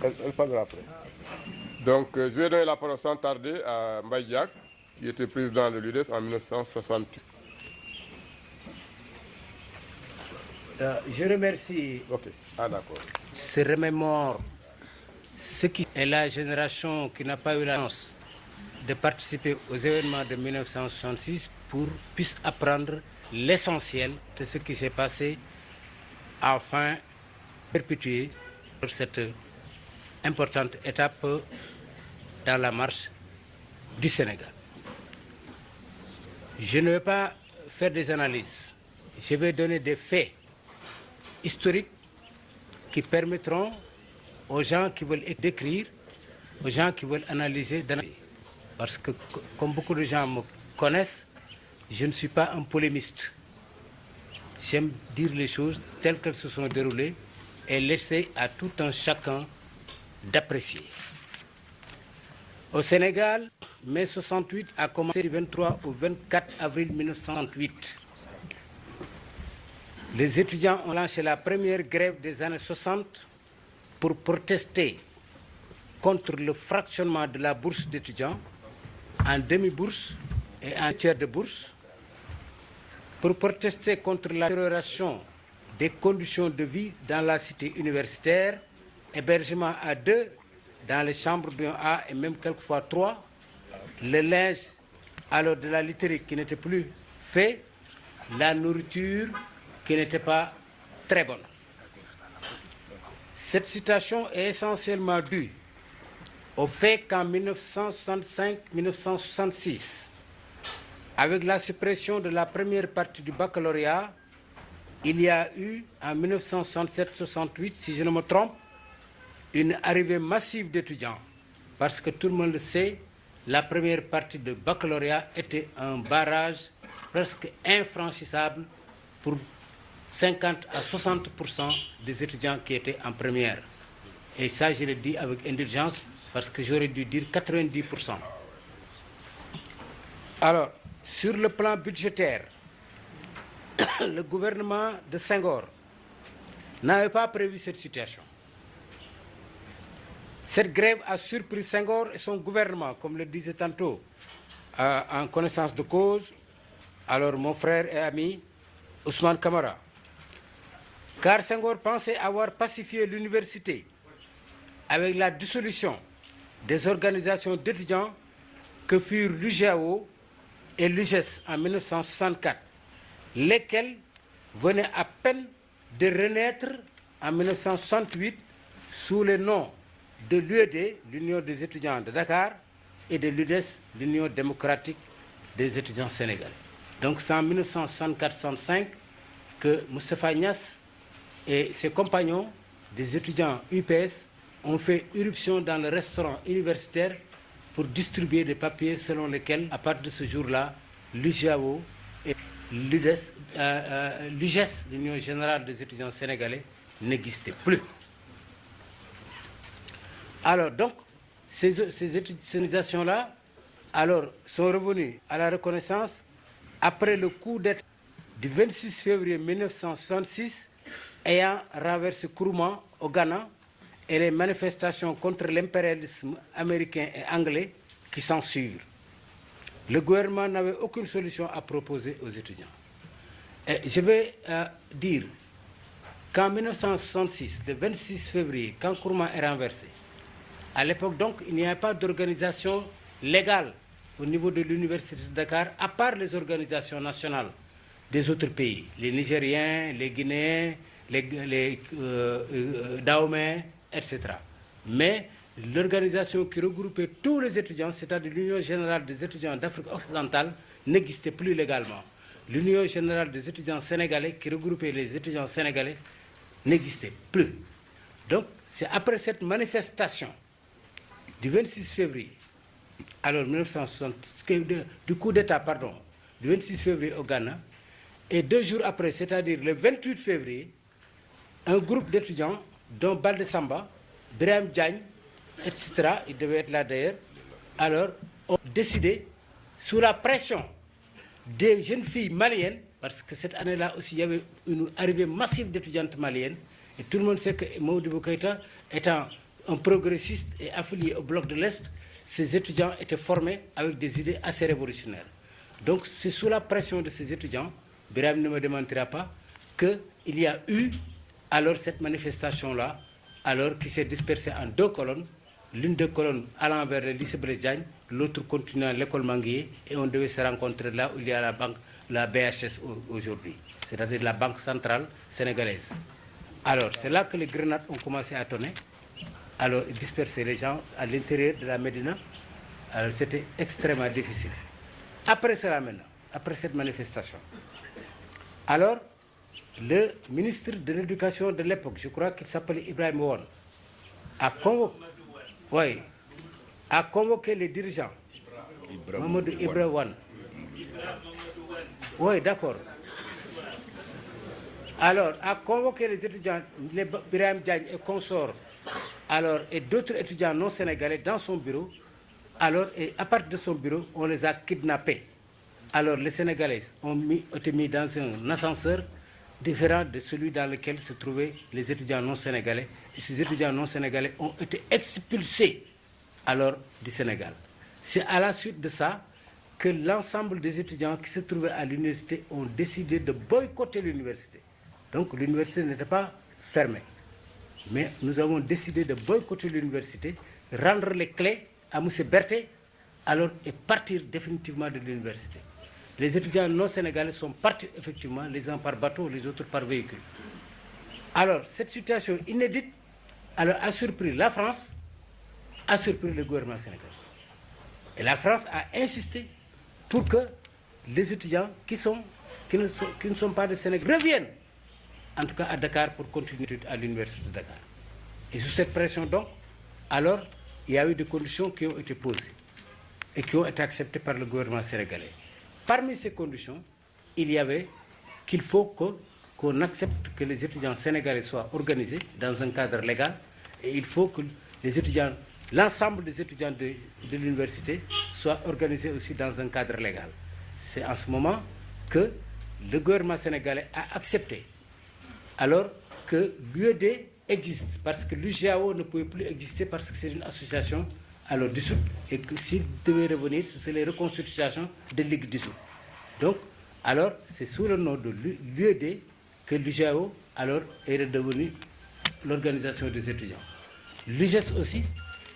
Elle parlera après. Donc, je vais donner la parole sans tarder à Mbaye Diack, qui était président de l'UDES en 1968. Je remercie. Ok, d'accord. Se remémore ce qui est la génération qui n'a pas eu la chance de participer aux événements de 1966 puisse apprendre l'essentiel de ce qui s'est passé afin de perpétuer cette importante étape dans la marche du Sénégal. Je ne vais pas faire des analyses, je vais donner des faits historiques qui permettront aux gens qui veulent décrire, aux gens qui veulent analyser, parce que comme beaucoup de gens me connaissent, je ne suis pas un polémiste. J'aime dire les choses telles qu'elles se sont déroulées et laisser à tout un chacun d'apprécier. Au Sénégal, mai 68 a commencé du 23 au 24 avril 1968. Les étudiants ont lancé la première grève des années 60 pour protester contre le fractionnement de la bourse d'étudiants en demi-bourse et en tiers de bourse, pour protester contre la détérioration des conditions de vie dans la cité universitaire, hébergement à 2 dans les chambres d'1A et même quelquefois 3, le linge alors de la literie qui n'était plus fait, la nourriture qui n'était pas très bonne. Cette situation est essentiellement due au fait qu'en 1965-1966, avec la suppression de la première partie du baccalauréat, il y a eu en 1967-68, si je ne me trompe, une arrivée massive d'étudiants. Parce que tout le monde le sait, la première partie du baccalauréat était un barrage presque infranchissable pour 50 à 60% des étudiants qui étaient en première. Et ça, je le dis avec indulgence parce que j'aurais dû dire 90%. Alors, sur le plan budgétaire, le gouvernement de Senghor n'avait pas prévu cette situation. Cette grève a surpris Senghor et son gouvernement, comme le disait tantôt, en connaissance de cause. Alors, mon frère et ami Ousmane Camara, car Senghor pensait avoir pacifié l'université avec la dissolution des organisations d'étudiants que furent l'UGAO et l'UGES en 1964, lesquels venaient à peine de renaître en 1968 sous les noms de l'UED, l'Union des étudiants de Dakar, et de l'UDES, l'Union démocratique des étudiants sénégalais. Donc c'est en 1964-65 que Moustapha Niasse et ses compagnons des étudiants UPS ont fait irruption dans le restaurant universitaire pour distribuer des papiers selon lesquels, à partir de ce jour-là, l'UGAO et l'UGES, l'Union générale des étudiants sénégalais, n'existaient plus. Alors donc, ces organisations-là sont revenues à la reconnaissance après le coup d'État du 26 février 1966 ayant renversé Nkrumah au Ghana et les manifestations contre l'impérialisme américain et anglais qui s'en suivent. Le gouvernement n'avait aucune solution à proposer aux étudiants. Et je vais dire qu'en 1966, le 26 février, quand Nkrumah est renversé, à l'époque donc, il n'y avait pas d'organisation légale au niveau de l'Université de Dakar, à part les organisations nationales des autres pays, les Nigériens, les Guinéens, les Dahomey, etc. Mais l'organisation qui regroupait tous les étudiants, c'est-à-dire l'Union générale des étudiants d'Afrique occidentale, n'existait plus légalement. L'Union générale des étudiants sénégalais, qui regroupait les étudiants sénégalais, n'existait plus. Donc, c'est après cette manifestation du 26 février, alors 1960, du coup d'État, pardon, du 26 février au Ghana, et 2 jours après, c'est-à-dire le 28 février, un groupe d'étudiants, dont Balde Samba, Brahim Diagne, etc., il devait être là d'ailleurs, alors ont décidé, sous la pression des jeunes filles maliennes, parce que cette année-là aussi, il y avait une arrivée massive d'étudiantes maliennes, et tout le monde sait que Modibo Keïta, étant un progressiste et affilié au bloc de l'Est, ces étudiants étaient formés avec des idées assez révolutionnaires. Donc c'est sous la pression de ces étudiants, Birame ne me démentira pas, qu'il y a eu alors cette manifestation-là, alors qui s'est dispersée en 2 colonnes, l'une des colonnes allant vers le lycée Blaise Diagne, l'autre continuant l'école Manguier, et on devait se rencontrer là où il y a la BHS aujourd'hui, c'est-à-dire la Banque centrale sénégalaise. Alors c'est là que les grenades ont commencé à tonner, alors ils dispersaient les gens à l'intérieur de la Médina, alors c'était extrêmement difficile. Après cela maintenant, après cette manifestation, alors le ministre de l'Éducation de l'époque, je crois qu'il s'appelait Ibrahim Wan, a convoqué les dirigeants. Mamadou Ibrahim Wan. Oui, d'accord. Alors, a convoqué les étudiants, les Birame Diagne et consorts, alors, et d'autres étudiants non sénégalais dans son bureau. Alors, et à partir de son bureau, on les a kidnappés. Alors, les Sénégalais ont été mis dans un ascenseur différent de celui dans lequel se trouvaient les étudiants non sénégalais. Et ces étudiants non sénégalais ont été expulsés alors du Sénégal. C'est à la suite de ça que l'ensemble des étudiants qui se trouvaient à l'université ont décidé de boycotter l'université. Donc l'université n'était pas fermée. Mais nous avons décidé de boycotter l'université, rendre les clés à M. Berthet, alors et partir définitivement de l'université. Les étudiants non sénégalais sont partis effectivement, les uns par bateau, les autres par véhicule. Alors cette situation inédite alors, a surpris la France, a surpris le gouvernement sénégalais. Et la France a insisté pour que les étudiants qui ne sont pas de Sénégal reviennent, en tout cas à Dakar, pour continuer à l'université de Dakar. Et sous cette pression donc, alors, il y a eu des conditions qui ont été posées et qui ont été acceptées par le gouvernement sénégalais. Parmi ces conditions, il y avait qu'il faut qu'on accepte que les étudiants sénégalais soient organisés dans un cadre légal, et il faut que les étudiants, l'ensemble des étudiants de l'université soient organisés aussi dans un cadre légal. C'est en ce moment que le gouvernement sénégalais a accepté alors que l'UED existe, parce que l'UGAO ne pouvait plus exister parce que c'est une association alors dissoute, et que s'il devait revenir, ce serait les reconstitutions de Ligue dissoute. Donc, alors, c'est sous le nom de l'UED que l'UGAO alors est redevenu l'organisation des étudiants. L'UGES aussi,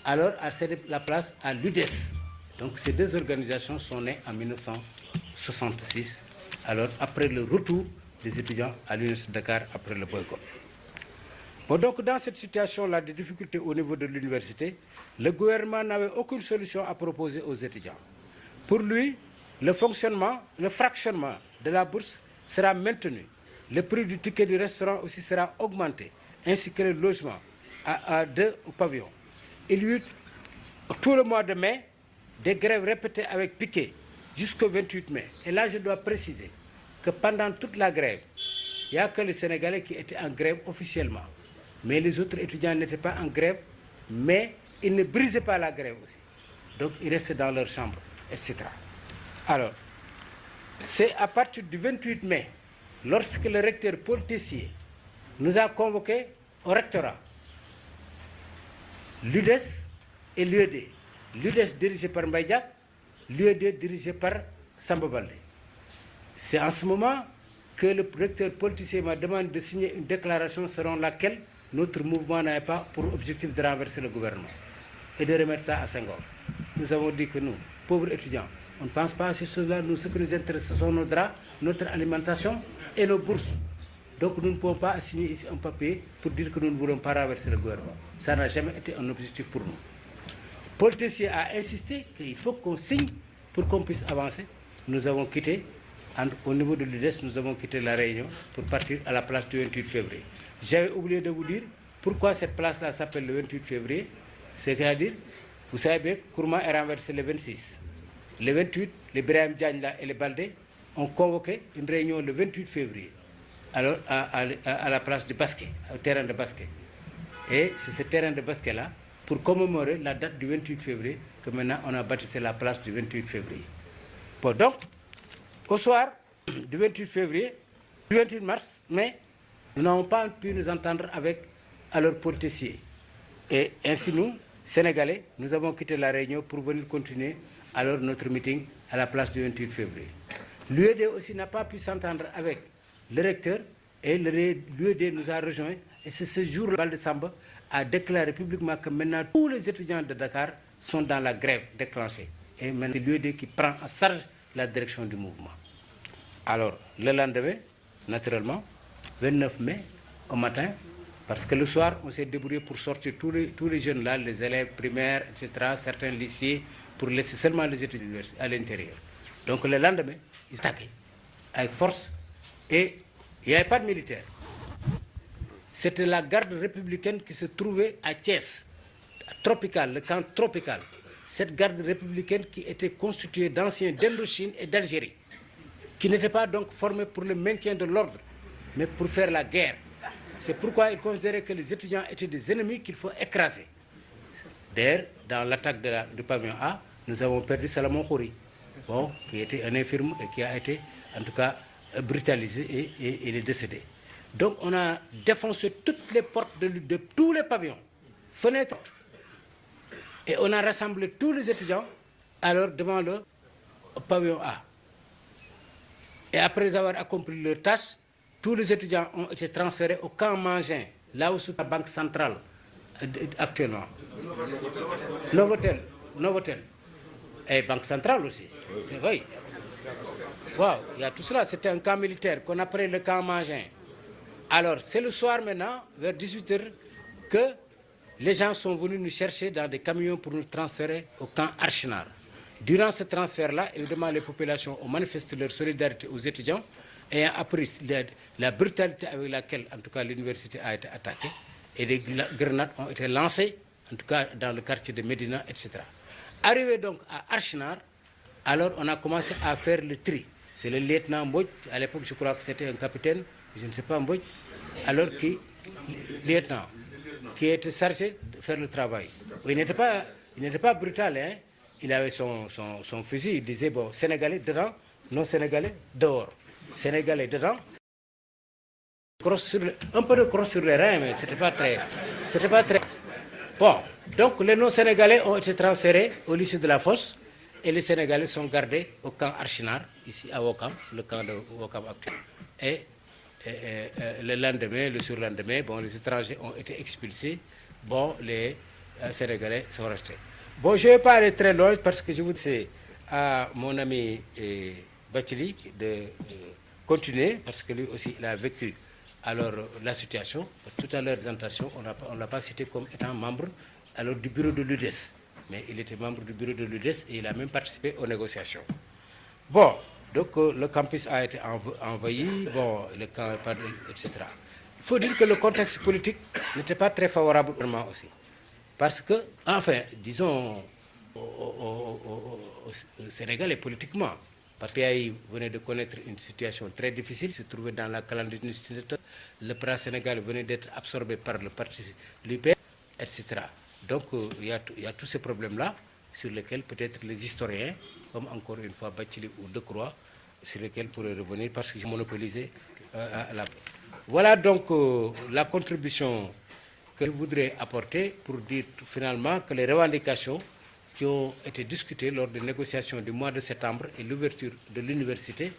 alors, a cédé la place à l'UDES. Donc, ces deux organisations sont nées en 1966, alors après le retour des étudiants à l'Université de Dakar après le boycott. Bon, donc dans cette situation-là de difficultés au niveau de l'université, le gouvernement n'avait aucune solution à proposer aux étudiants. Pour lui, le fractionnement de la bourse sera maintenu. Le prix du ticket du restaurant aussi sera augmenté, ainsi que le logement à 2 pavillons. Il y eut tout le mois de mai des grèves répétées avec piquet jusqu'au 28 mai. Et là, je dois préciser que pendant toute la grève, il n'y a que les Sénégalais qui étaient en grève officiellement. Mais les autres étudiants n'étaient pas en grève, mais ils ne brisaient pas la grève aussi. Donc ils restaient dans leur chambre, etc. Alors, c'est à partir du 28 mai, lorsque le recteur Paul Tessier nous a convoqués au rectorat, l'UDES et l'UED. L'UDES dirigé par Mbaye, l'UED dirigé par Samba Baldé. C'est en ce moment que le recteur Paul Tessier m'a demandé de signer une déclaration selon laquelle notre mouvement n'avait pas pour objectif de renverser le gouvernement et de remettre ça à Senghor. Nous avons dit que nous, pauvres étudiants, on ne pense pas à ces choses-là. Nous, ce qui nous intéresse, ce sont nos draps, notre alimentation et nos bourses. Donc nous ne pouvons pas signer ici un papier pour dire que nous ne voulons pas renverser le gouvernement. Ça n'a jamais été un objectif pour nous. Paul Tessier a insisté qu'il faut qu'on signe pour qu'on puisse avancer. Nous avons quitté, au niveau de l'UDES, nous avons quitté la réunion pour partir à la place du 28 février. J'avais oublié de vous dire pourquoi cette place-là s'appelle le 28 février. C'est-à-dire, vous savez bien, Kourma est renversé le 26. Le 28, les Birame Diagne et les Baldé ont convoqué une réunion le 28 février, alors à la place du basket, au terrain de basket. Et c'est ce terrain de basket-là, pour commémorer la date du 28 février, que maintenant on a baptisé la place du 28 février. Bon, donc, au soir du 28 février, du 28 mars, mais nous n'avons pas pu nous entendre avec alors Paul Tessier. Et ainsi nous, Sénégalais, nous avons quitté la Réunion pour venir continuer alors notre meeting à la place du 28 février. L'UED aussi n'a pas pu s'entendre avec le recteur et l'UED nous a rejoints. Et c'est ce jour-là que Balde Samba a déclaré publiquement que maintenant tous les étudiants de Dakar sont dans la grève déclenchée. Et maintenant c'est l'UED qui prend en charge la direction du mouvement. Alors le lendemain, naturellement, 29 mai au matin, parce que le soir on s'est débrouillé pour sortir tous les jeunes là, les élèves primaires, etc., certains lycées, pour laisser seulement les étudiants à l'intérieur. Donc le lendemain, ils attaquaient avec force et il n'y avait pas de militaires. C'était la garde républicaine qui se trouvait à Thiès, Tropical, le camp Tropical. Cette garde républicaine qui était constituée d'anciens d'Indochine et d'Algérie, qui n'étaient pas donc formés pour le maintien de l'ordre, mais pour faire la guerre. C'est pourquoi ils considéraient que les étudiants étaient des ennemis qu'il faut écraser. D'ailleurs, dans l'attaque du pavillon A, nous avons perdu Salomon Khouri, qui était un infirme et qui a été, en tout cas, brutalisé et il est décédé. Donc on a défoncé toutes les portes de tous les pavillons, fenêtres, et on a rassemblé tous les étudiants alors devant le pavillon A. Et après avoir accompli leur tâche, tous les étudiants ont été transférés au camp Mangin, là où se trouve la banque centrale actuellement. Novotel. Et banque centrale aussi. Oui. Wow, il y a tout cela. C'était un camp militaire qu'on appelait le camp Mangin. Alors, c'est le soir maintenant, vers 18h, que les gens sont venus nous chercher dans des camions pour nous transférer au camp Archinard. Durant ce transfert-là, évidemment, les populations ont manifesté leur solidarité aux étudiants et ont appris la brutalité avec laquelle, en tout cas, l'université a été attaquée. Et des grenades ont été lancées, en tout cas, dans le quartier de Médina, etc. Arrivé donc à Archinard, alors on a commencé à faire le tri. C'est le lieutenant Mbodj, à l'époque, je crois que c'était un capitaine, je ne sais pas Mbodj, alors lieutenant, qui était chargé de faire le travail. Il n'était pas brutal, hein? Il avait son fusil, il disait, bon, Sénégalais dedans, non Sénégalais dehors. Sénégalais dedans, un peu de crosse sur les reins, mais c'était pas très... Bon, donc les non-Sénégalais ont été transférés au lycée de la Fosse et les Sénégalais sont gardés au camp Archinard, ici à Ouakam, le camp de Ouakam actuel. Et le lendemain, le surlendemain, bon, les étrangers ont été expulsés, bon, les Sénégalais sont restés. Bon, je ne vais pas aller très loin parce que je vous dis à mon ami Bathily de continuer, parce que lui aussi, il a vécu alors la situation. Tout à l'heure, présentation, on ne l'a pas cité comme étant membre alors, du bureau de l'UDES, mais il était membre du bureau de l'UDES et il a même participé aux négociations. Bon, donc le campus a été envahi, bon, le camp, etc. Il faut dire que le contexte politique n'était pas très favorable aussi. Parce que, enfin, disons, au Sénégal et politiquement, parce que l'UPAI venait de connaître une situation très difficile, se trouvait dans la clandestinité, le PRA Sénégal venait d'être absorbé par le parti l'UPAI, etc. Donc, il y a tous ces problèmes-là sur lesquels peut-être les historiens, comme encore une fois Bathily ou Decroix, sur lesquels pourraient revenir parce que j'ai monopolisé la... Voilà donc la contribution que je voudrais apporter pour dire finalement que les revendications qui ont été discutées lors des négociations du mois de septembre et l'ouverture de l'université,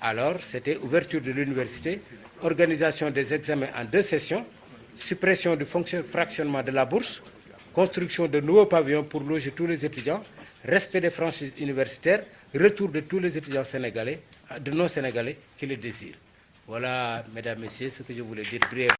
alors c'était ouverture de l'université, organisation des examens en 2 sessions, suppression du fractionnement de la bourse, construction de nouveaux pavillons pour loger tous les étudiants, respect des franchises universitaires, retour de tous les étudiants sénégalais, de non-sénégalais qui le désirent. Voilà, mesdames, messieurs, ce que je voulais dire brièvement.